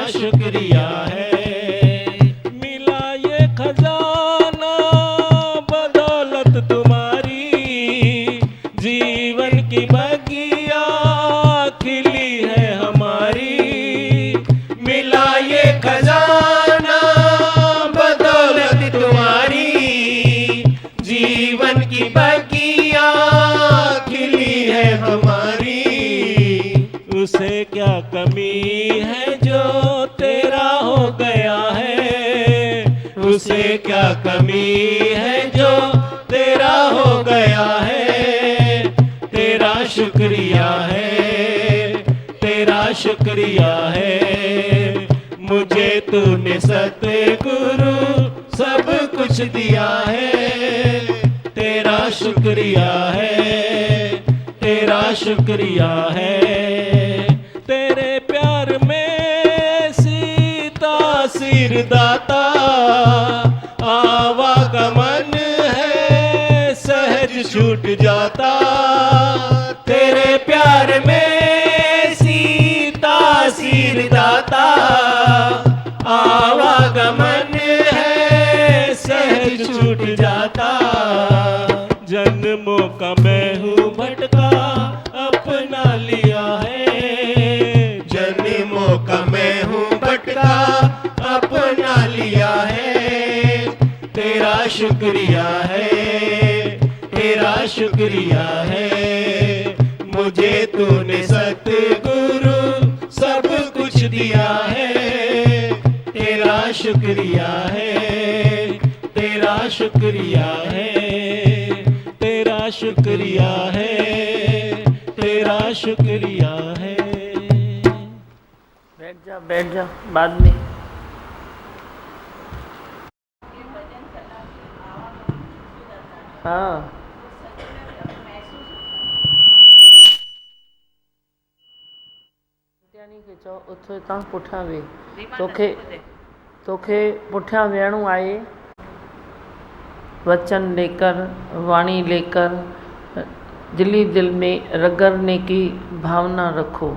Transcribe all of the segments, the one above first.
शुक्रिया है। मिला ये खजाना बदौलत तुम्हारी, जीवन की बगिया खिली है हमारी। मिला ये खजाना बदौलत तुम्हारी, जीवन की बगिया खिली है हमारी। उसे क्या कमी है जो तेरा हो गया है, उसे क्या कमी है जो तेरा हो गया है। तेरा शुक्रिया है, तेरा शुक्रिया है। मुझे तूने सतगुरु सब कुछ दिया है। तेरा शुक्रिया है, तेरा शुक्रिया है। तेरे प्यार में सीता सिरदाता, आवागमन है सहज छूट जाता। तेरे प्यार में सीता सिरदाता, आवागमन है सहज छूट जाता। जन्मों का मैं हूँ भटका अपना लिया है, जन्मों का मैं हूँ भटका अपना लिया है। तेरा शुक्रिया है, तेरा शुक्रिया है। मुझे तूने सतगुरु सब कुछ दिया है। तेरा शुक्रिया है, तेरा शुक्रिया है। तेरा शुक्रिया है, तेरा शुक्रिया है। बैठ जा बाद में। हाँ चओ उथो हितां पुठियां वेह। तोखे पुठियां वेहणो आहे। वचन लेकर, वाणी लेकर, दिली दिल में रगड़ने की भावना रखो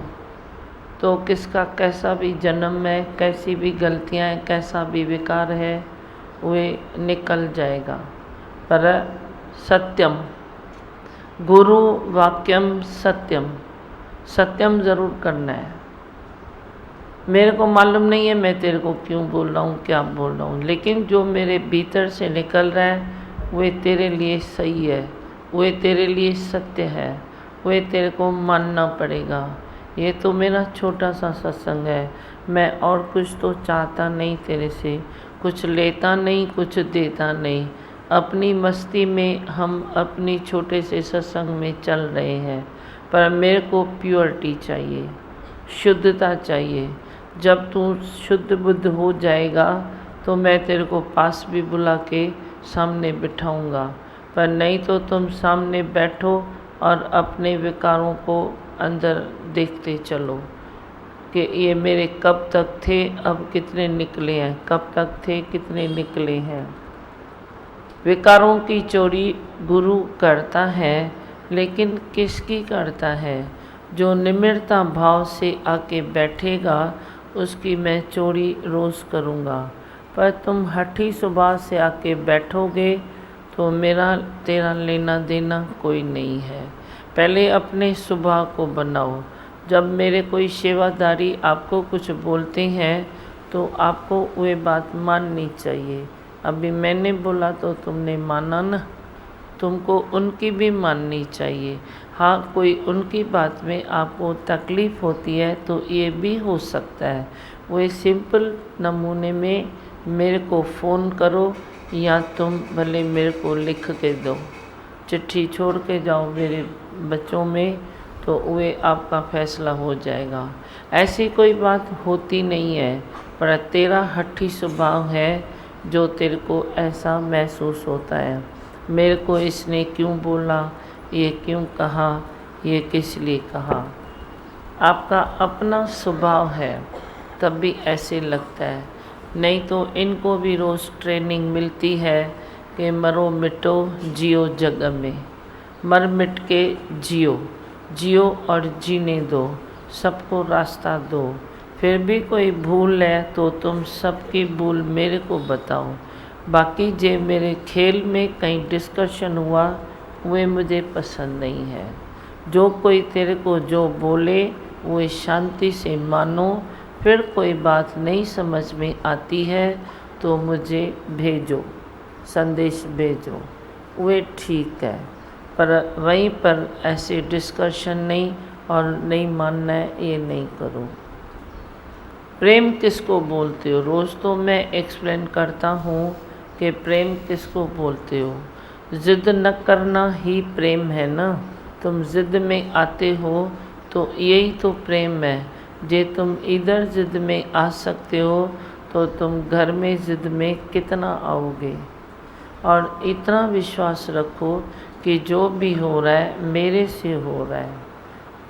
तो किसका कैसा भी जन्म है, कैसी भी गलतियाँ हैं, कैसा भी विकार है, वे निकल जाएगा। पर सत्यम गुरु वाक्यम सत्यम, सत्यम ज़रूर करना है। मेरे को मालूम नहीं है मैं तेरे को क्यों बोल रहा हूँ, क्या बोल रहा हूँ, लेकिन जो मेरे भीतर से निकल रहा है वे तेरे लिए सही है, वे तेरे लिए सत्य है, वे तेरे को मानना पड़ेगा। ये तो मेरा छोटा सा सत्संग है, मैं और कुछ तो चाहता नहीं तेरे से, कुछ लेता नहीं, कुछ देता नहीं। अपनी मस्ती में हम अपनी छोटे से सत्संग में चल रहे हैं, पर मेरे को प्योरिटी चाहिए, शुद्धता चाहिए। जब तू शुद्ध बुद्ध हो जाएगा तो मैं तेरे को पास भी बुला के सामने बिठाऊंगा, पर नहीं तो तुम सामने बैठो और अपने विकारों को अंदर देखते चलो कि ये मेरे कब तक थे, अब कितने निकले हैं, कब तक थे, कितने निकले हैं। विकारों की चोरी गुरु करता है, लेकिन किसकी करता है? जो निम्रता भाव से आके बैठेगा उसकी मैं चोरी रोज़ करूँगा। पर तुम हठी स्वभाव से आके बैठोगे तो मेरा तेरा लेना देना कोई नहीं है। पहले अपने स्वभाव को बनाओ। जब मेरे कोई सेवादारी आपको कुछ बोलते हैं तो आपको वे बात माननी चाहिए। अभी मैंने बोला तो तुमने माना ना, तुमको उनकी भी माननी चाहिए। हाँ, कोई उनकी बात में आपको तकलीफ़ होती है तो ये भी हो सकता है। वो सिंपल नमूने में मेरे को फ़ोन करो या तुम भले मेरे को लिख के दो, चिट्ठी छोड़ के जाओ मेरे बच्चों में, तो वे आपका फ़ैसला हो जाएगा। ऐसी कोई बात होती नहीं है, पर तेरा हठी स्वभाव है जो तेरे को ऐसा महसूस होता है। मेरे को इसने क्यों बोला, ये क्यों कहा, ये किस लिए कहा। आपका अपना स्वभाव है तब भी ऐसे लगता है, नहीं तो इनको भी रोज़ ट्रेनिंग मिलती है कि मरो मिटो जियो जग में, मर मिट के जियो, जियो और जीने दो, सबको रास्ता दो। फिर भी कोई भूल है तो तुम सबकी भूल मेरे को बताओ। बाकी जे मेरे खेल में कहीं डिस्कशन हुआ वे मुझे पसंद नहीं है। जो कोई तेरे को जो बोले वो शांति से मानो। फिर कोई बात नहीं समझ में आती है तो मुझे भेजो, संदेश भेजो, वे ठीक है। पर वहीं पर ऐसे डिस्कशन नहीं और नहीं मानना है ये नहीं करो। प्रेम किसको बोलते हो? रोज़ तो मैं एक्सप्लेन करता हूँ कि प्रेम किसको बोलते हो। ज़िद न करना ही प्रेम है ना। तुम ज़िद में आते हो तो यही तो प्रेम है। जे तुम इधर ज़िद में आ सकते हो तो तुम घर में ज़िद में कितना आओगे। और इतना विश्वास रखो कि जो भी हो रहा है मेरे से हो रहा है।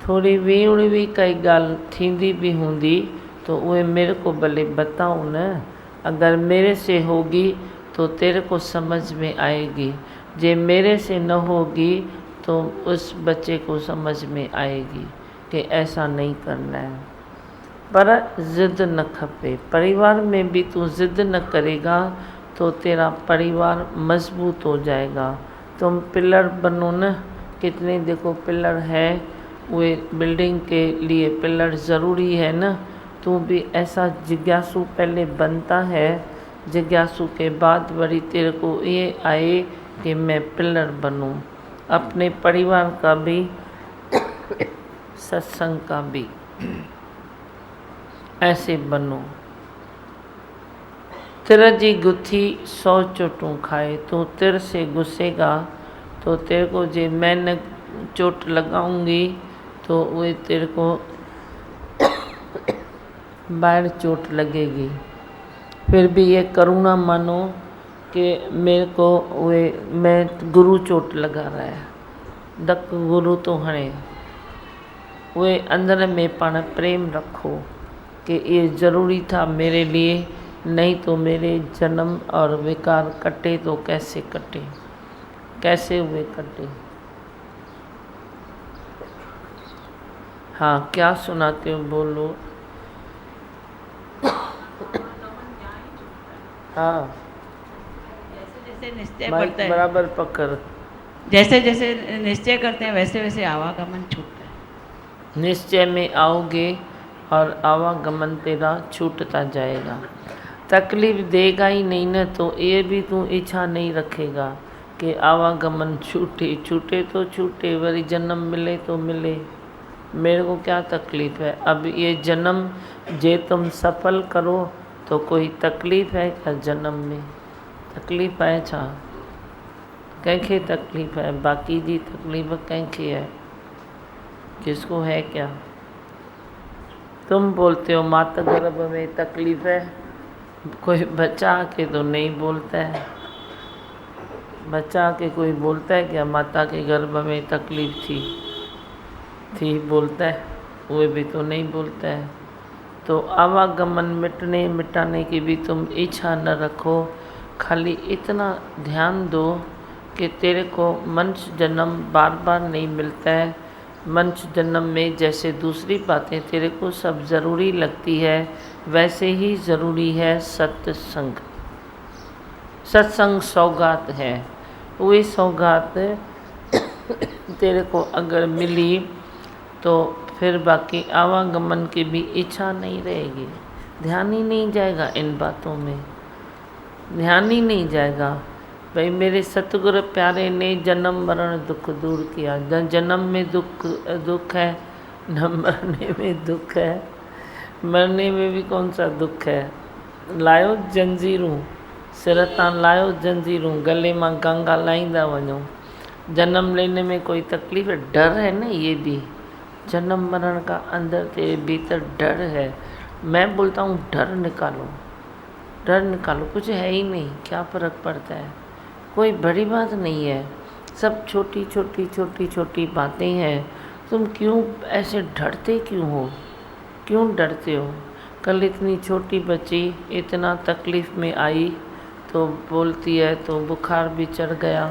थोड़ी वी उड़वी कई गाल थींदी भी होंदी तो वे मेरे को भले बताओ न। अगर मेरे से होगी तो तेरे को समझ में आएगी। जे मेरे से न होगी तो उस बच्चे को समझ में आएगी कि ऐसा नहीं करना है। पर ज़िद न खपे। परिवार में भी तू ज़िद न करेगा तो तेरा परिवार मजबूत हो जाएगा। तुम पिलर बनो न। कितने देखो पिलर है, वे बिल्डिंग के लिए पिलर ज़रूरी है न। तू भी ऐसा जिज्ञासु पहले बनता है। जिज्ञासु के बाद वरी तेरे को ये आए कि मैं पिलर बनूं, अपने परिवार का भी सत्संग का भी। ऐसे बनो। तिर जी गुत्थी 100 चोटों खाए। तो तिर से घुसेगा तो तेरे को जे मैं न चोट लगाऊंगी तो वे तेरे को बाहर चोट लगेगी। फिर भी ये करुणा मानो कि मेरे को वे मैं गुरु चोट लगा रहा है। दक गुरु तो हणे वे अंदर में पाण प्रेम रखो कि ये ज़रूरी था मेरे लिए, नहीं तो मेरे जन्म और विकार कटे तो कैसे कटे, कैसे हुए कटे। हाँ, क्या सुनाते हो बोलो। हाँ, जैसे निश्चय माइक करते हैं, बराबर पकड़। जैसे जैसे निश्चय करते हैं वैसे वैसे आवागमन छूटता है। निश्चय में आओगे और आवागमन तेरा छूटता जाएगा। तकलीफ देगा ही नहीं न तो ये भी तू इच्छा नहीं रखेगा कि आवागमन छूटे। छूटे तो छूटे, वरी जन्म मिले तो मिले, मेरे को क्या तकलीफ़ है। अब ये जन्म जे तुम सफल करो तो कोई तकलीफ़ है क्या जन्म में? तकलीफ़ है छा? कंहिंखे तकलीफ़ है? बाकी जी तकलीफ़ कंहिंखे है? किसको है क्या? तुम बोलते हो माता गर्भ में तकलीफ़ है, कोई बच्चा के तो नहीं बोलता है। बच्चा के कोई बोलता है क्या माता के गर्भ में तकलीफ़ थी बोलता है? वो भी तो नहीं बोलता है। तो आवागमन मिटने मिटाने की भी तुम इच्छा न रखो। खाली इतना ध्यान दो कि तेरे को मनुष्य जन्म बार बार नहीं मिलता है। मनुष्य जन्म में जैसे दूसरी बातें तेरे को सब ज़रूरी लगती है वैसे ही ज़रूरी है सत्संग। सत्संग सौगात है। वही सौगात तेरे को अगर मिली तो फिर बाकी आवागमन की भी इच्छा नहीं रहेगी। ध्यान ही नहीं जाएगा इन बातों में, ध्यान ही नहीं जाएगा। भाई मेरे सतगुरु प्यारे ने जन्म मरण दुख दूर किया। जन्म में दुख है, न मरने में दुख है। मरने में भी कौन सा दुख है। लायो जंजीरूं, सिर तां लायो जंजीरूं, गले मां गांगा लाईंदा वञो। जन्म लेने में कोई तकलीफ़ है? डर है ना, ये भी जन्म मरण का अंदर तेरे भीतर डर है। मैं बोलता हूँ डर निकालो, डर निकालो। कुछ है ही नहीं, क्या फ़र्क पड़ता है? कोई बड़ी बात नहीं है, सब छोटी छोटी छोटी छोटी बातें हैं। तुम क्यों ऐसे डरते क्यों हो? क्यों डरते हो? कल इतनी छोटी बच्ची इतना तकलीफ़ में आई तो बोलती है तो बुखार भी चढ़ गया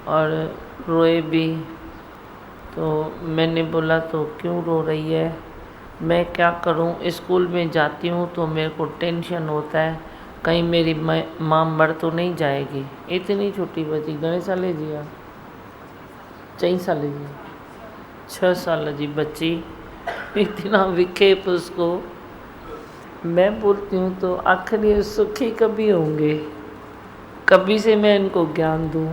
और रोए भी। तो मैंने बोला तो क्यों रो रही है? मैं क्या करूं, स्कूल में जाती हूं तो मेरे को टेंशन होता है कहीं मेरी माँ मर तो नहीं जाएगी। इतनी छोटी बच्ची, घणे साले जी आ? 4 साल जी, 6 साल जी बच्ची, इतना विखेप उसको। मैं बोलती हूँ तो आखिर ये सुखी कभी होंगे, कभी से मैं इनको ज्ञान दूँ,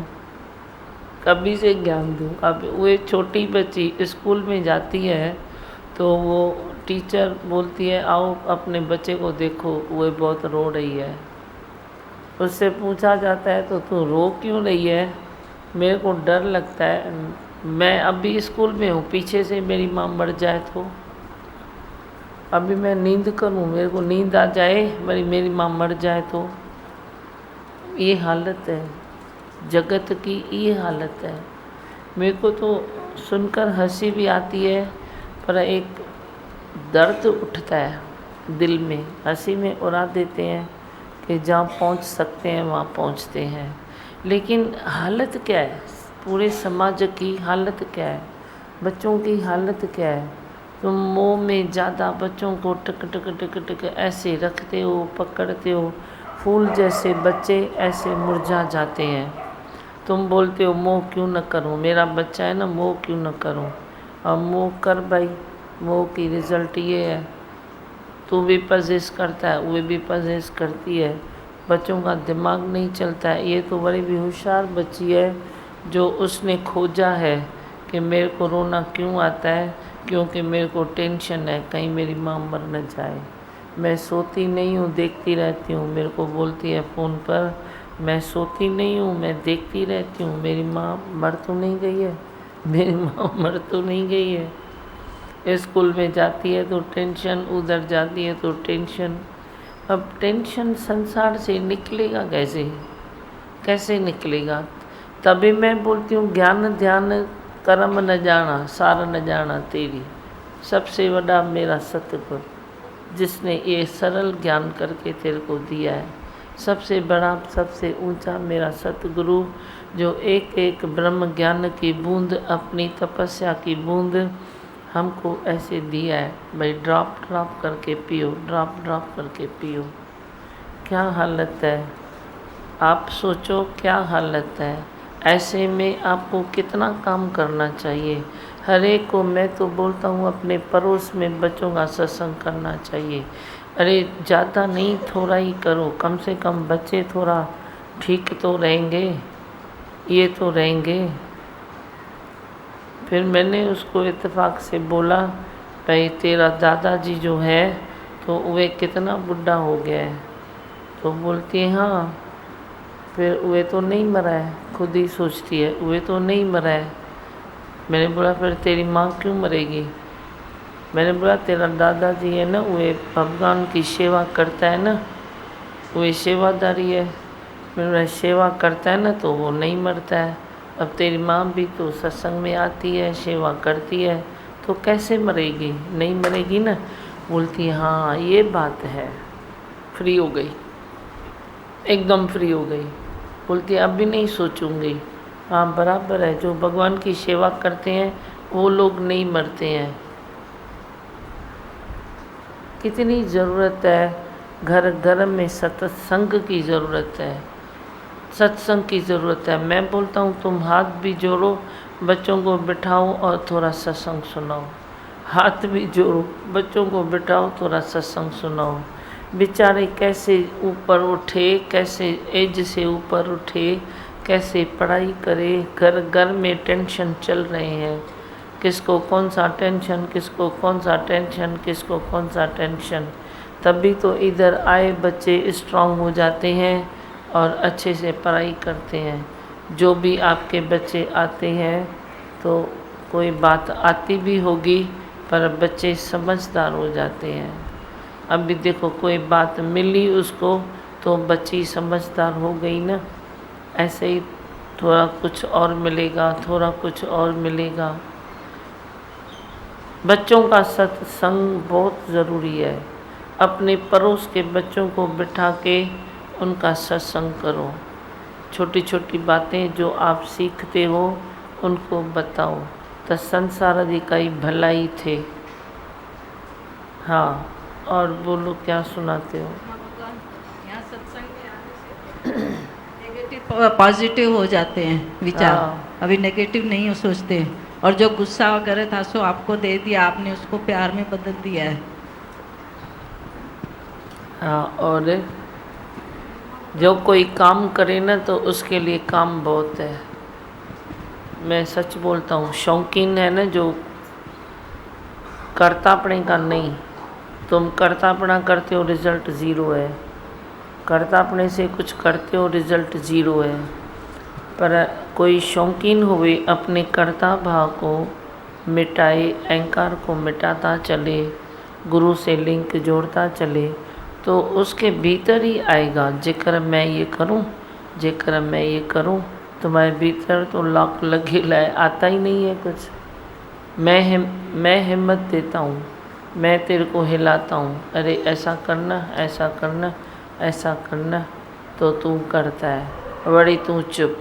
कभी से ज्ञान दूँ। अब वो छोटी बच्ची स्कूल में जाती है तो वो टीचर बोलती है आओ अपने बच्चे को देखो, वो बहुत रो रही है। उससे पूछा जाता है तो तू रो क्यों रही है? मेरे को डर लगता है, मैं अभी स्कूल में हूँ, पीछे से मेरी माँ मर जाए तो अभी मैं नींद करूँ, मेरे को नींद आ जाए, मेरी माँ मर जाए तो। ये हालत है जगत की, ये हालत है। मेरे को तो सुनकर हंसी भी आती है पर एक दर्द उठता है दिल में। हंसी में उड़ा देते हैं कि जहाँ पहुँच सकते हैं वहाँ पहुँचते हैं, लेकिन हालत क्या है? पूरे समाज की हालत क्या है? बच्चों की हालत क्या है? तुम मोह में ज़्यादा बच्चों को टक टक टक टक ऐसे रखते हो, पकड़ते हो, फूल जैसे बच्चे ऐसे मुरझा जाते हैं। तुम बोलते हो मोह क्यों न करूं, मेरा बच्चा है ना, मोह क्यों न करूं। अब मोह कर भाई, मोह की रिज़ल्ट ये है, तू भी पजेस करता है, वो भी पजेस करती है, बच्चों का दिमाग नहीं चलता है। ये तो बड़ी भी होशियार बच्ची है जो उसने खोजा है कि मेरे को रोना क्यों आता है, क्योंकि मेरे को टेंशन है कहीं मेरी माँ मर न जाए। मैं सोती नहीं हूँ, देखती रहती हूँ। मेरे को बोलती है फ़ोन पर, मैं सोती नहीं हूँ, मैं देखती रहती हूँ, मेरी माँ मर तो नहीं गई है, मेरी माँ मर तो नहीं गई है। स्कूल में जाती है तो टेंशन, उधर जाती है तो टेंशन। अब टेंशन संसार से निकलेगा कैसे, कैसे निकलेगा? तभी मैं बोलती हूँ ज्ञान ध्यान कर्म न जाना, सार न जाना तेरी। सबसे बड़ा मेरा सतगुरु जिसने ये सरल ज्ञान करके तेरे को दिया है, सबसे बड़ा सबसे ऊंचा मेरा सतगुरु जो एक एक ब्रह्म ज्ञान की बूंद, अपनी तपस्या की बूंद हमको ऐसे दिया है। भाई ड्रॉप ड्रॉप करके पियो, ड्रॉप ड्रॉप करके पियो। क्या हालत है, आप सोचो क्या हालत है। ऐसे में आपको कितना काम करना चाहिए। हर एक को मैं तो बोलता हूँ अपने पड़ोस में बच्चों का सत्संग करना चाहिए। अरे ज़्यादा नहीं, थोड़ा ही करो, कम से कम बच्चे थोड़ा ठीक तो रहेंगे, ये तो रहेंगे। फिर मैंने उसको इत्तेफाक से बोला भाई तेरा दादाजी जो है तो वे कितना बुढ़ा हो गया है, तो बोलती है हाँ, फिर वे तो नहीं मरा है, खुद ही सोचती है वे तो नहीं मरा है। मैंने बोला फिर तेरी माँ क्यों मरेगी? मैंने बोला तेरा दादाजी है ना, वे भगवान की सेवा करता है ना, वे सेवादारी है। मैंने बोला सेवा करता है ना तो वो नहीं मरता है। अब तेरी माँ भी तो सत्संग में आती है, सेवा करती है, तो कैसे मरेगी? नहीं मरेगी ना। बोलती हाँ ये बात है। फ्री हो गई, एकदम फ्री हो गई। बोलती अब भी नहीं सोचूंगी। हाँ बराबर है, जो भगवान की सेवा करते हैं वो लोग नहीं मरते हैं। कितनी ज़रूरत है, घर घर में सत्संग की ज़रूरत है, सत्संग की ज़रूरत है। मैं बोलता हूँ तुम हाथ भी जोड़ो, बच्चों को बिठाओ और थोड़ा सत्संग सुनाओ। हाथ भी जोड़ो, बच्चों को बिठाओ, थोड़ा सत्संग सुनाओ। बेचारे कैसे ऊपर उठे, कैसे एज से ऊपर उठे, कैसे पढ़ाई करे। घर घर में टेंशन चल रहे हैं, किसको कौन सा टेंशन, किसको कौन सा टेंशन, किसको कौन सा टेंशन। तभी तो इधर आए बच्चे स्ट्रांग हो जाते हैं और अच्छे से पढ़ाई करते हैं। जो भी आपके बच्चे आते हैं तो कोई बात आती भी होगी पर बच्चे समझदार हो जाते हैं। अभी देखो कोई बात मिली उसको तो बच्ची समझदार हो गई ना। ऐसे ही थोड़ा कुछ और मिलेगा, थोड़ा कुछ और मिलेगा। बच्चों का सत्संग बहुत ज़रूरी है। अपने पड़ोस के बच्चों को बिठा के उनका सत्संग करो। छोटी छोटी बातें जो आप सीखते हो उनको बताओ, तो संसार दी कई भलाई थे। हाँ, और बोलो क्या सुनाते हो? यहाँ सत्संग में आने से नेगेटिव पॉजिटिव हो जाते हैं विचार। हाँ। अभी नेगेटिव नहीं हो सोचते, और जो गुस्सा वगैरह था सो आपको दे दिया, आपने उसको प्यार में बदल दिया है। हाँ, और जो कोई काम करे ना तो उसके लिए काम बहुत है। मैं सच बोलता हूँ, शौकीन है ना जो करतापने का नहीं। तुम करतापना करते हो, रिजल्ट ज़ीरो है। करतापने से कुछ करते हो, रिजल्ट ज़ीरो है। पर कोई शौकीन हुए अपने कर्ता भाव को मिटाए, अहंकार को मिटाता चले, गुरु से लिंक जोड़ता चले, तो उसके भीतर ही आएगा जेकर मैं ये करूं, जेकर मैं ये करूं। तुम्हारे भीतर तो लाख लगे लाए, आता ही नहीं है कुछ। मैं हिम्मत देता हूँ, मैं तेरे को हिलाता हूँ, अरे ऐसा करना, ऐसा करना, ऐसा करना, तो तू करता है। बड़ी तू चुप,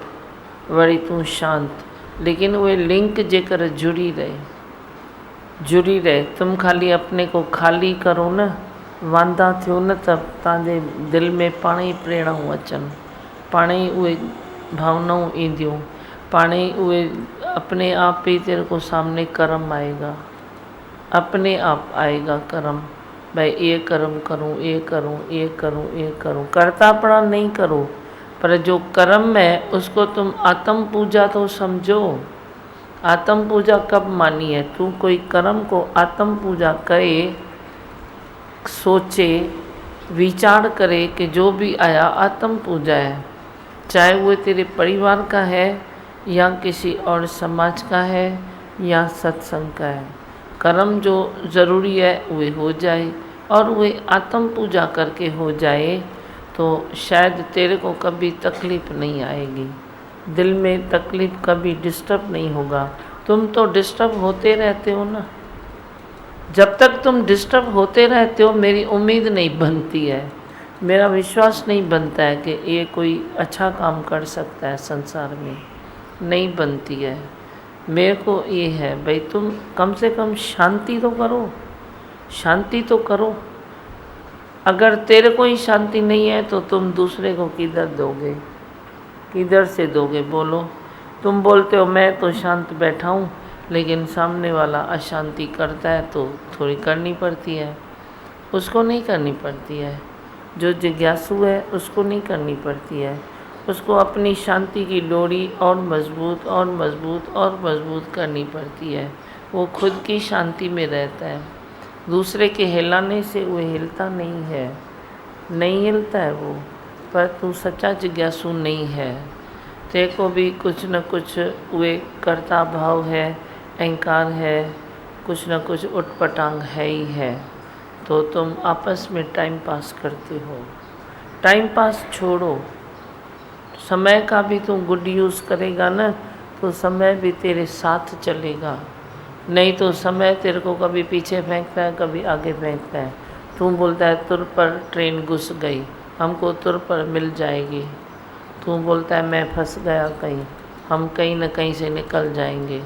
बड़ी तू शांत। लेकिन वे लिंक जेकर जुड़ी रहे। तुम खाली अपने को खाली करो न, वांदा थियो न, तब तव्हांजे दिल में पाण ई प्रेरणाऊं अचनि, पाण ई उहे भावनाऊं ईंदियूं, पाण ई उहे अपने आप ही तेरे को सामने कर्म आएगा, अपने आप आएगा कर्म। भाई ये कर्म करूं, ये करूं, ये करूं, ये करूं। करतापना नहीं करो, पर जो कर्म है उसको तुम आत्म पूजा तो समझो। आत्म पूजा कब मानी है? तू कोई कर्म को आत्म पूजा करे, सोचे, विचार करे कि जो भी आया आत्म पूजा है, चाहे वो तेरे परिवार का है या किसी और समाज का है या सत्संग का है। कर्म जो ज़रूरी है वे हो जाए, और वे आत्म पूजा करके हो जाए तो शायद तेरे को कभी तकलीफ़ नहीं आएगी, दिल में तकलीफ़ कभी डिस्टर्ब नहीं होगा। तुम तो डिस्टर्ब होते रहते हो ना। जब तक तुम डिस्टर्ब होते रहते हो, मेरी उम्मीद नहीं बनती है, मेरा विश्वास नहीं बनता है कि ये कोई अच्छा काम कर सकता है संसार में, नहीं बनती है। मेरे को ये है भाई, तुम कम से कम शांति तो करो, शांति तो करो। अगर तेरे को ही शांति नहीं है तो तुम दूसरे को किधर दोगे, किधर से दोगे? बोलो। तुम बोलते हो मैं तो शांत बैठा हूँ, लेकिन सामने वाला अशांति करता है तो थोड़ी करनी पड़ती है, उसको नहीं करनी पड़ती है। जो जिज्ञासु है उसको नहीं करनी पड़ती है, उसको अपनी शांति की डोरी और मजबूत और मजबूत और मजबूत करनी पड़ती है। वो खुद की शांति में रहता है, दूसरे के हिलाने से वो हिलता नहीं है, नहीं हिलता है वो। पर तू सच्चा जिज्ञासु नहीं है, तेरे को भी कुछ न कुछ वे कर्ता भाव है, अहंकार है, कुछ न कुछ उटपटांग है ही है। तो तुम आपस में टाइम पास करते हो। टाइम पास छोड़ो, समय का भी तुम गुड यूज़ करेगा ना तो समय भी तेरे साथ चलेगा, नहीं तो समय तेरे को कभी पीछे फेंकता है, कभी आगे फेंकता है। तू बोलता है तुर पर ट्रेन घुस गई, हमको तुर पर मिल जाएगी। तू बोलता है मैं फंस गया कहीं, हम कहीं न कहीं से निकल जाएंगे,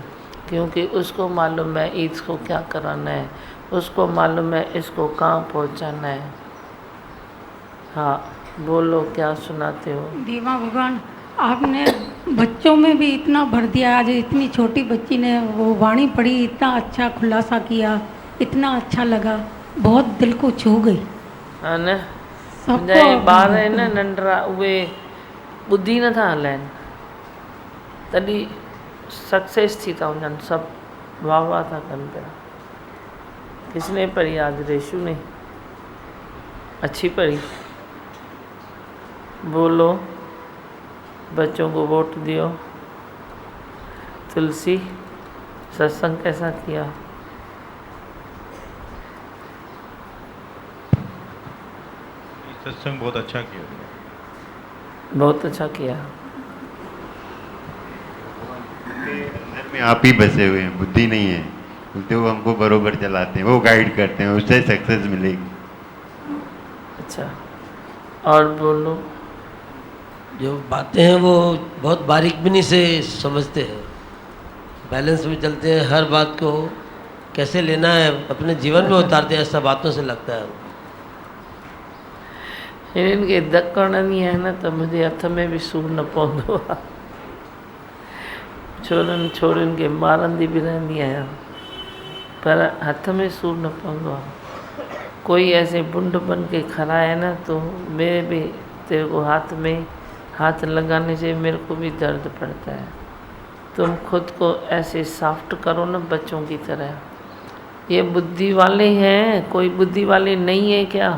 क्योंकि उसको मालूम है इसको क्या कराना है, उसको मालूम है इसको कहाँ पहुँचाना है। हाँ बोलो, क्या सुनाते हो? दीवा भगवान, आपने बच्चों में भी इतना भर दिया। आज इतनी छोटी बच्ची ने वो वाणी पढ़ी, इतना अच्छा खुलासा किया, इतना अच्छा लगा, बहुत दिल को छू गई। हा न, सबको मुंहिंजा ॿार आहिनि न नंढड़ा, उहे ॿुधी नथा हलाइनि, तॾहिं सक्सेस थी था वञनि, सभु वाह वाह था कनि पिया। किसने पढ़ी आज? रेशु ने अच्छी पढ़ी। बोलो, बच्चों को वोट दियो। तुलसी, सत्संग कैसा किया? सत्संग बहुत अच्छा किया, बहुत अच्छा किया। अंदर में आप ही बसे हुए हैं, बुद्धि नहीं है, बोलते वो हमको बरोबर चलाते हैं, वो गाइड करते हैं, उससे सक्सेस मिलेगी। अच्छा, और बोलो। जो बातें हैं वो बहुत बारीक बिनी से समझते हैं, बैलेंस में चलते हैं, हर बात को कैसे लेना है अपने जीवन में उतारते हैं, ऐसा बातों से लगता है। हिननि खे धकणंदी आहियां न त मुंहिंजे हथ में बि सूरु न पवंदो आहे। छोरनि छोरियुनि खे मारंदी बि रहंदी आहियां पर हथ में सूरु न पवंदो आहे। कोई ऐसे बुंडपन के खड़ा है ना तो मेरे भी तेरे को हाथ में हाथ लगाने से मेरे को भी दर्द पड़ता है। तुम खुद को ऐसे सॉफ्ट करो ना बच्चों की तरह। ये बुद्धि वाले हैं, कोई बुद्धि वाले नहीं है क्या?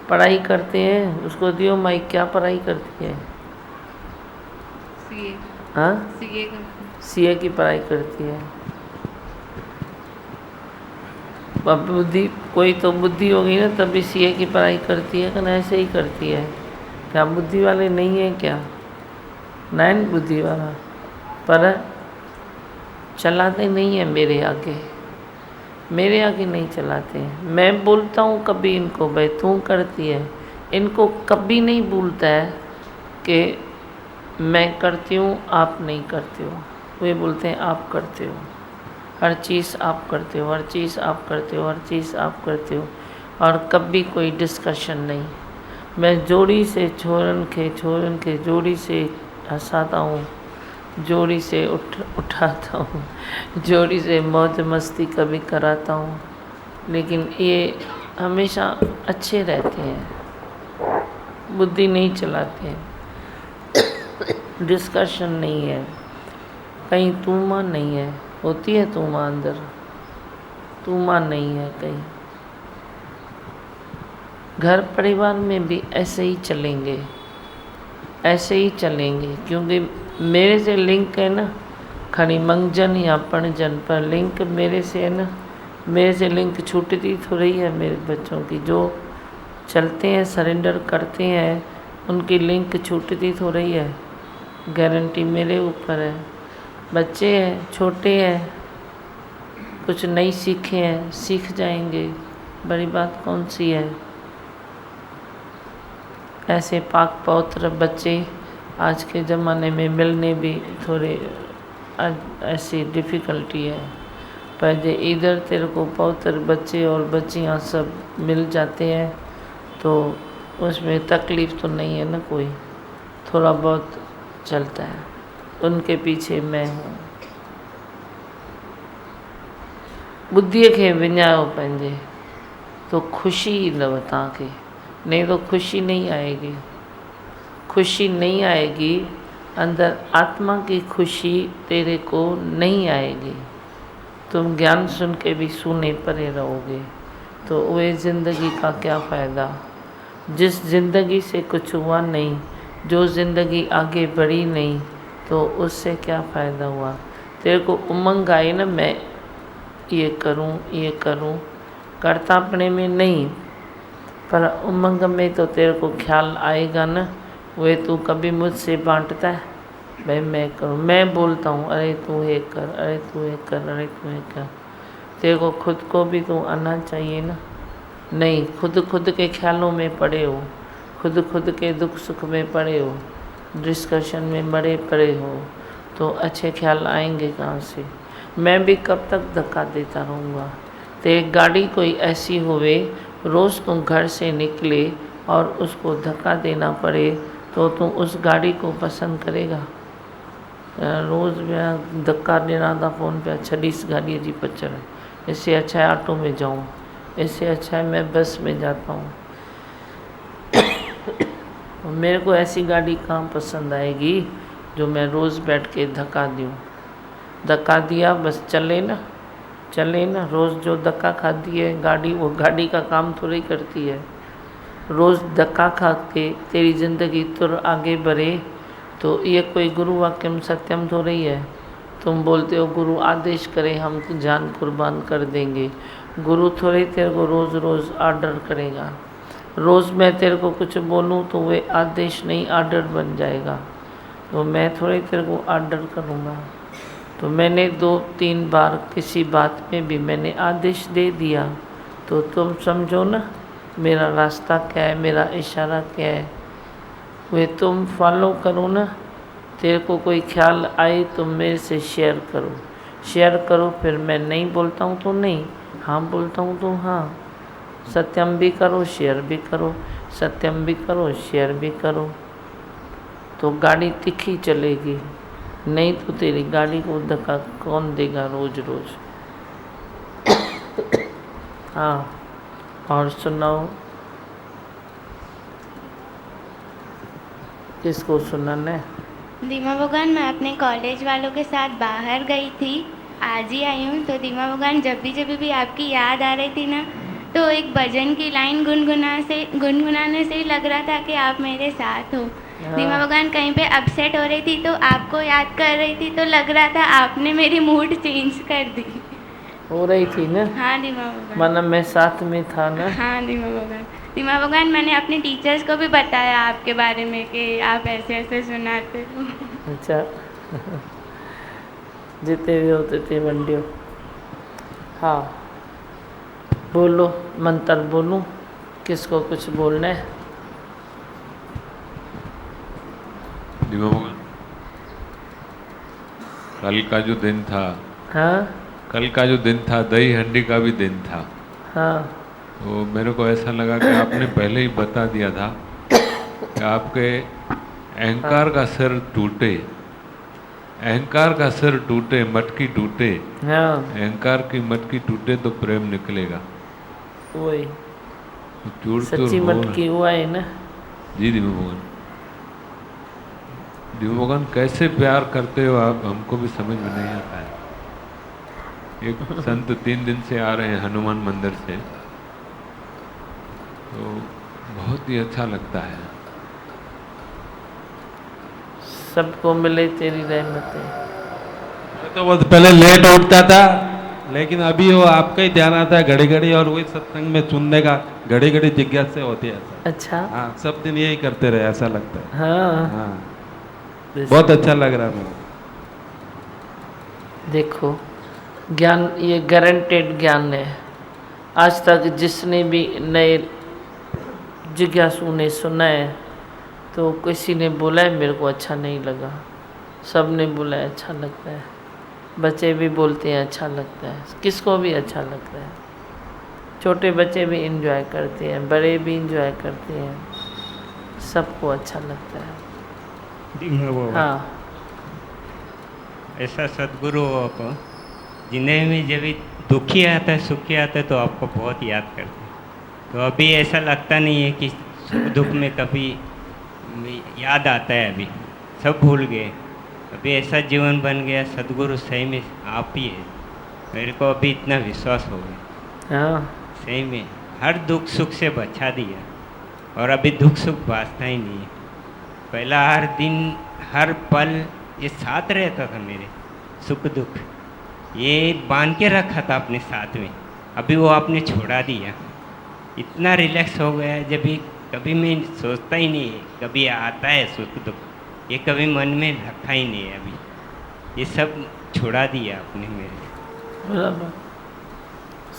पढ़ाई करते हैं, उसको दियो माइक, क्या पढ़ाई करती है? सीए। हाँ, सीए सीए की पढ़ाई करती है। अब बुद्धि, कोई तो बुद्धि होगी ना तभी सीए की पढ़ाई करती है, कि ऐसे ही करती है? क्या बुद्धि वाले नहीं है क्या? नहीं बुद्धि वाला, पर चलाते नहीं है मेरे आगे, मेरे आगे नहीं चलाते हैं। मैं बोलता हूँ कभी इनको, भाई तू करती है, इनको कभी नहीं बोलता है कि मैं करती हूँ आप नहीं करते हो। वे बोलते हैं आप करते हो, हर चीज़ आप करते हो, हर चीज़ आप करते हो, हर चीज़ आप करते हो, और कभी कोई डिस्कशन नहीं। मैं जोड़ी से छोरन के जोड़ी से हंसाता हूँ, जोड़ी से उठाता हूँ, जोड़ी से मौज मस्ती कभी कराता हूँ, लेकिन ये हमेशा अच्छे रहते हैं, बुद्धि नहीं चलाते हैं, डिस्कशन नहीं है, कहीं तूमा नहीं है। होती है तूमा अंदर, तूमा नहीं है कहीं। घर परिवार में भी ऐसे ही चलेंगे, ऐसे ही चलेंगे, क्योंकि मेरे से लिंक है ना, खड़ी मंगजन या पणजन पर लिंक मेरे से है ना, मेरे से लिंक छूटती थोड़ी है मेरे बच्चों की। जो चलते हैं, सरेंडर करते हैं, उनकी लिंक छूटती थोड़ी है, गारंटी मेरे ऊपर है। बच्चे हैं, छोटे हैं, कुछ नहीं सीखे हैं, सीख जाएंगे, बड़ी बात कौन सी है। ऐसे पाक पवित्र बच्चे आज के ज़माने में मिलने भी थोड़े ऐसी डिफ़िकल्टी है, पर जो इधर तेरे को पवित्र बच्चे और बच्चियां सब मिल जाते हैं तो उसमें तकलीफ़ तो नहीं है ना कोई, थोड़ा बहुत चलता है। उनके पीछे मैं हूँ। बुद्धीअ खे विञायो पंहिंजे तो खुशी ईंदव तव्हांखे, नहीं तो खुशी नहीं आएगी, खुशी नहीं आएगी, अंदर आत्मा की खुशी तेरे को नहीं आएगी। तुम ज्ञान सुन के भी सूने परे रहोगे तो वह ज़िंदगी का क्या फ़ायदा। जिस ज़िंदगी से कुछ हुआ नहीं, जो ज़िंदगी आगे बढ़ी नहीं, तो उससे क्या फ़ायदा हुआ। तेरे को उमंग आई ना, मैं ये करूं, ये करूं, करतापने में नहीं, पर उमंग में तो तेरे को ख्याल आएगा ना। वे तू कभी मुझसे बांटता है, भाई मैं करूं, मैं बोलता हूँ अरे तू ये कर, अरे तू ये कर, अरे तू ये कर। तेरे को खुद को भी तो आना चाहिए ना। नहीं, खुद के ख्यालों में पड़े हो, खुद के दुख सुख में पड़े हो, डिस्कशन में बड़े पड़े हो, तो अच्छे ख्याल आएंगे कहाँ से। मैं भी कब तक धक्का देता रहूँगा। तो एक गाड़ी कोई ऐसी होवे, रोज़ तुम घर से निकले और उसको धक्का देना पड़े तो तुम उस गाड़ी को पसंद करेगा। रोज़ मैं धक्का देना था फ़ोन पे, छॾीस गाड़ी जी पचड़, इससे अच्छा है ऑटो में जाऊँ, इससे अच्छा है मैं बस में जाता हूँ। मेरे को ऐसी गाड़ी कहाँ पसंद आएगी जो मैं रोज़ बैठ के धक्का दूँ। धक्का दिया बस चले ना, चले ना। रोज़ जो धक्का खाती है गाड़ी, वो गाड़ी का काम थोड़ी करती है। रोज़ धक्का खा के तेरी ज़िंदगी तुर आगे बढ़े तो ये कोई गुरु वाक्यम सत्यम थोड़ी है। तुम बोलते हो गुरु आदेश करे हम तो जान कुर्बान कर देंगे, गुरु थोड़ी तेरे को रोज़ रोज़ ऑर्डर करेगा। रोज़ मैं तेरे को कुछ बोलूँ तो वे आदेश नहीं ऑर्डर बन जाएगा, तो मैं थोड़ी तेरे को ऑर्डर करूँगा। तो मैंने 2-3 बार किसी बात में भी मैंने आदेश दे दिया, तो तुम समझो ना मेरा रास्ता क्या है, मेरा इशारा क्या है, वे तुम फॉलो करो ना। तेरे को कोई ख्याल आए तो मेरे से शेयर करो, शेयर करो, फिर मैं नहीं बोलता हूँ तो नहीं, हाँ बोलता हूँ तो हाँ। सत्यम भी करो, शेयर भी करो, सत्यम भी करो, शेयर भी करो, तो गाड़ी तिखी चलेगी। नहीं तो तेरी गाड़ी को धक्का कौन देगा रोज रोज। हाँ, और सुनाओ, किसको सुनाना है? दीमा भगवान, मैं अपने कॉलेज वालों के साथ बाहर गई थी, आज ही आई हूँ। तो दीमा भगवान, जब भी आपकी याद आ रही थी ना, तो एक भजन की लाइन गुनगुनाने से ही लग रहा था कि आप मेरे साथ हो। दीमा भगवान, कहीं पे अपसेट हो रही थी तो आपको याद कर रही थी, तो लग रहा था आपने मेरी मूड चेंज कर दी। हो रही थी ना? हाँ दीमा भगवान। माना मैं साथ में था ना? हाँ दीमा भगवान। दीमा भगवान, मैंने अपने टीचर्स को भी बताया आपके बारे में कि आप ऐसे ऐसे सुनाते हो। अच्छा। जितने भी होते थे वंडियो। हाँ, बोलो, मंत्र बोलूं, किसको कुछ बोलना है? दीमा भगवान, कल का जो दिन था, हाँ कल का जो दिन था, दही हंडी का भी दिन था। हाँ तो मेरे को ऐसा लगा कि आपने पहले ही बता दिया था कि आपके अहंकार का सिर टूटे, अहंकार का सिर टूटे, मटकी टूटे, हाँ, अहंकार की मटकी टूटे तो प्रेम निकलेगा। वही तो चूर चूर सच्ची हो मटकी हुआ है ना। जी दीमा भगवान। दीमा भगवान, कैसे प्यार करते हो आप, हमको भी समझ में नहीं आता है। एक संत 3 दिन से आ रहे हैं हनुमान मंदिर से, तो बहुत ही अच्छा लगता है। सबको मिले तेरी रहमतें। मैं तो बहुत पहले लेट उठता था, लेकिन अभी वो आपका ही ध्यान आता है घड़ी घड़ी, और वही सत्संग में सुनने का घड़ी घड़ी जिज्ञासा होती है। अच्छा। हाँ, सब दिन यही करते रहे, ऐसा लगता है। हाँ, हाँ, बहुत अच्छा लग रहा है मुझे। देखो, ज्ञान ये गारंटेड ज्ञान है। आज तक जिसने भी नए जिज्ञासु ने सुना है, तो किसी ने बोला है मेरे को अच्छा नहीं लगा, सब ने बोला है अच्छा लगता है। बच्चे भी बोलते हैं अच्छा लगता है, किसको भी अच्छा लगता है। छोटे बच्चे भी इंजॉय करते हैं, बड़े भी इंजॉय करते हैं, सबको अच्छा लगता है। हाँ, ऐसा सदगुरु हो आप, जिंदगी में जब भी दुखी आता है, सुखी आता है, तो आपको बहुत याद करते हैं। तो अभी ऐसा लगता नहीं है कि सुख दुख में कभी याद आता है, अभी सब भूल गए। अभी ऐसा जीवन बन गया, सदगुरु सही में आप ही है। मेरे को अभी इतना विश्वास हो गया। हाँ, सही में हर दुख सुख से बचा दिया, और अभी दुख सुख बाँचता ही नहीं है। पहला हर दिन हर पल ये साथ रहता था मेरे, सुख दुख ये बांध के रखा था अपने साथ में। अभी वो आपने छोड़ा दिया, इतना रिलैक्स हो गया है। जब भी कभी मैं सोचता ही नहीं है, कभी आता है सुख दुख, ये कभी मन में रखा ही नहीं है। अभी ये सब छोड़ा दिया आपने मेरे। बराबर,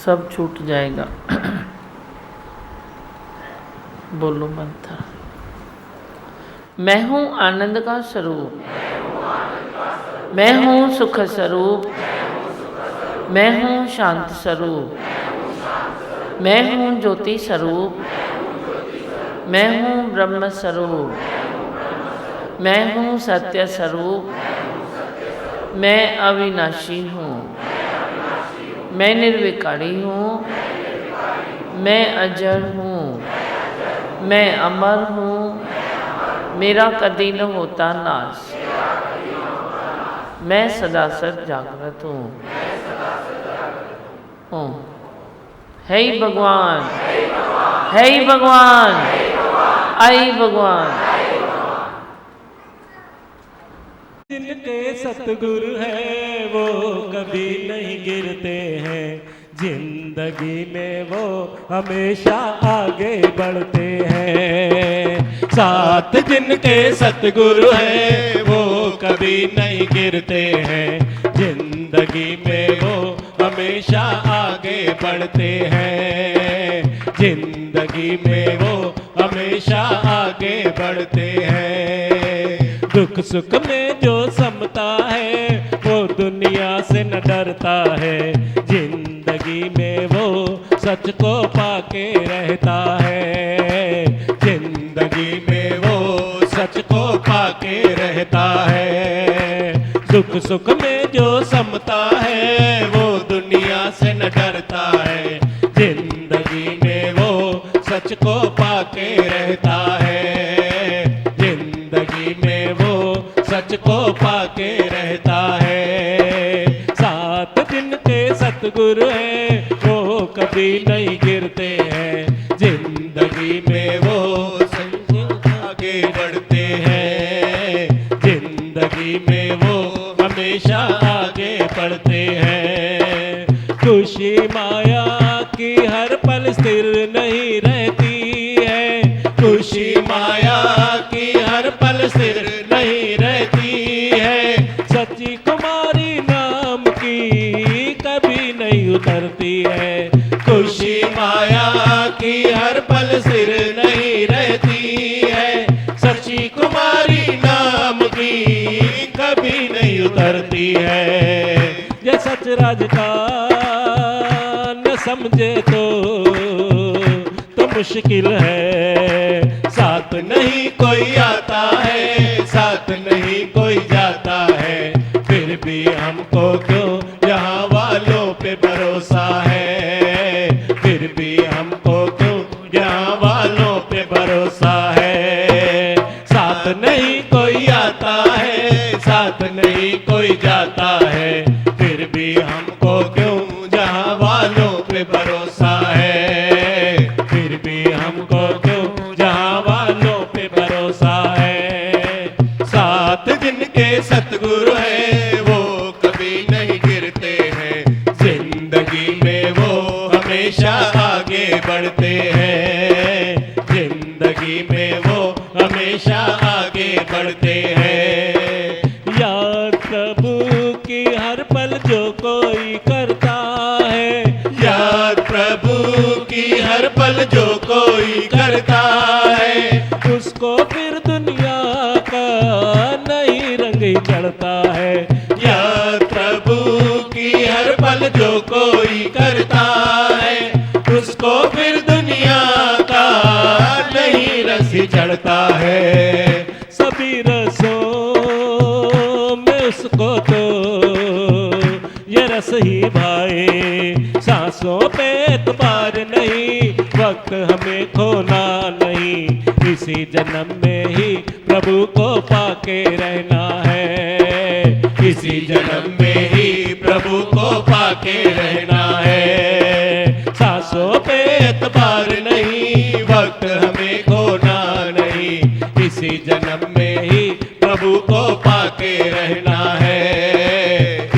सब छूट जाएगा। बोलो मंत्र। मैं हूँ आनंद का स्वरूप, मैं हूँ सुख स्वरूप, मैं हूँ शांत स्वरूप, मैं हूँ ज्योति स्वरूप, मैं हूँ ब्रह्म स्वरूप, मैं हूँ सत्य स्वरूप, मैं अविनाशी हूँ, मैं निर्विकारी हूँ, मैं अजर हूँ, मैं अमर हूँ, मेरा कभी न होता नाश, मैं सदा सद जागृत हूँ। हे भगवान, हे भगवान, आई भगवान। जिनके सतगुरु हैं वो कभी नहीं गिरते हैं, जिंदगी में वो हमेशा आगे बढ़ते हैं। साथ जिनके सतगुरु हैं वो कभी नहीं गिरते हैं, जिंदगी में वो हमेशा आगे बढ़ते हैं। जिंदगी में वो हमेशा आगे बढ़ते हैं। दुख सुख में जो समता है वो दुनिया से न डरता है, जिंदगी में वो सच को पाके रहता है, जिंदगी में वो सच को पाके रहता है। दुख सुख में जो समता है वो दुनिया से न डरता है, जिंदगी में वो सच को पाके रहता है, जिंदगी में वो सच को पाके रहता है। 7 दिन के सतगुरु हैं वो कभी नहीं गिरते हैं, जिंदगी में वो सच आगे बढ़ते हैं, जिंदगी में वो हमेशा आगे बढ़ते हैं। खुशी माया की हर पल स्थिर नहीं रहती है, खुशी माया की हर पल स्थिर नहीं रहती है, सच्ची कुमारी नाम की कभी नहीं उतरती है, खुशी माया की हर पल स्थिर नहीं रहती है, सच्ची कुमारी नाम की कभी नहीं उतरती है। ये सच राज का न समझे तो मुश्किल है, साथ नहीं कोई आता है, साथ नहीं कोई जाता है, फिर भी हमको क्यों यहाँ वालों पे भरोसा है, फिर भी हमको क्यों यहाँ वालों पे भरोसा है। साथ नहीं कोई आता है, साथ नहीं कोई जाता है, फिर भी हमको क्यों जहाँ वालों पे भरोसा है, फिर भी हमको क्यों जहाँ वालों पे भरोसा है। 7 दिन के सतगुरु हैं वो कभी नहीं गिरते हैं, जिंदगी में वो हमेशा आगे बढ़ते हैं, जिंदगी में वो हमेशा आगे बढ़ते हैं। याद प्रभु की हर पल जो कोई करता है, याद प्रभु की हर पल जो कोई करता है, उसको फिर दुनिया का नई रंग ही चढ़ता है, याद प्रभु की हर पल जो कोई करता है, उसको फिर दुनिया का नई रस ही चढ़ता है। सभी रसों में उसको तो ये रस ही भाए, सांसों पे एतबार नहीं, वक्त हमें खोना नहीं, इसी जन्म में ही प्रभु को पाके रहना है, इसी जन्म में ही प्रभु को पाके रहना है। सांसों पे एतबार नहीं, वक्त हमें खोना नहीं, इसी जन्म में ही प्रभु को पाके रहना है,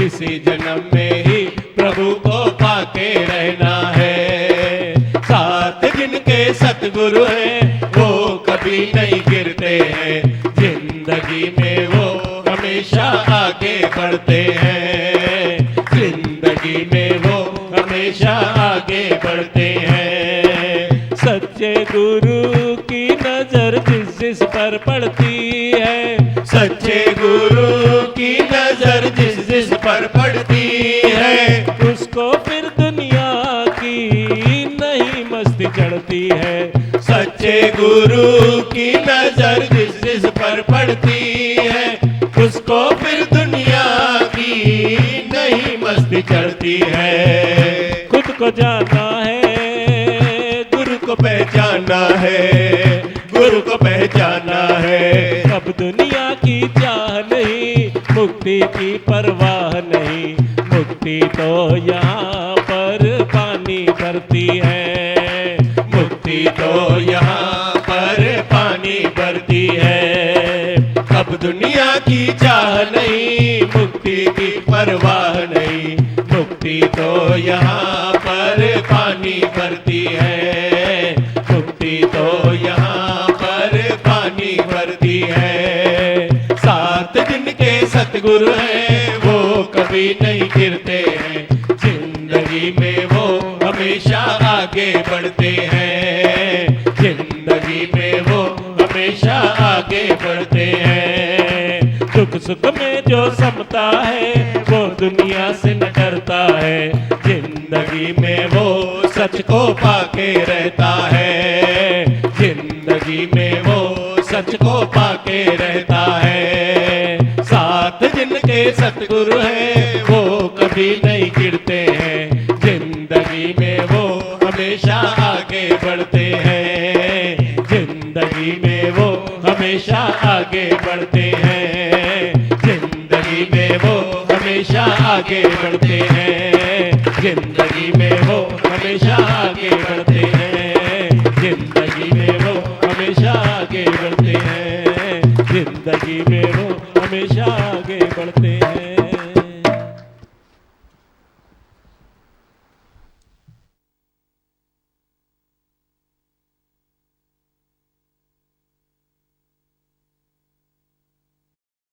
इसी जन्म में ही प्रभु को पाके रहना है। 7 दिन के सतगुरु हैं वो कभी नहीं गिरते हैं, जिंदगी में वो हमेशा आगे बढ़ते हैं, जिंदगी में वो हमेशा आगे बढ़ते हैं। सच्चे गुरु की नजर जिस पर पड़ती है, सच्चे गुरु की नजर जिस पर पड़ती है, उसको फिर दुनिया की नई मस्ती चढ़ती है, सच्चे गुरु की नजर जिस पर पड़ती है, उसको फिर दुनिया की नई मस्ती चढ़ती है। खुद को जाना है, गुरु को पहचाना है, गुरु को पहचाना है, अब दुनिया की चाह नहीं, मुक्ति की परवाह नहीं, मुक्ति तो यहाँ पर पानी भरती है, मुक्ति तो यहाँ पर पानी भरती है। अब दुनिया की चाह नहीं, मुक्ति की परवाह नहीं, मुक्ति तो यहाँ पर पानी भरती है, मुक्ति तो यहाँ पर पानी भरती है। 7 दिन के सतगुरु हैं वो कभी नहीं गिरते हैं, जिंदगी में वो हमेशा आगे बढ़ते हैं, जिंदगी में वो हमेशा आगे बढ़ते हैं। दुख सुख में जो समता है वो दुनिया से न डरता है, जिंदगी में वो सच को पाके रहता है, जिंदगी में वो सच को पाके रहता है। साथ जिनके सतगुरु हैं वो कभी नहीं गिरते हैं, जिंदगी में वो हमेशा आगे बढ़ते हैं, जिंदगी में वो हमेशा आगे बढ़ते हैं, जिंदगी में वो हमेशा आगे बढ़ते हैं, जिंदगी में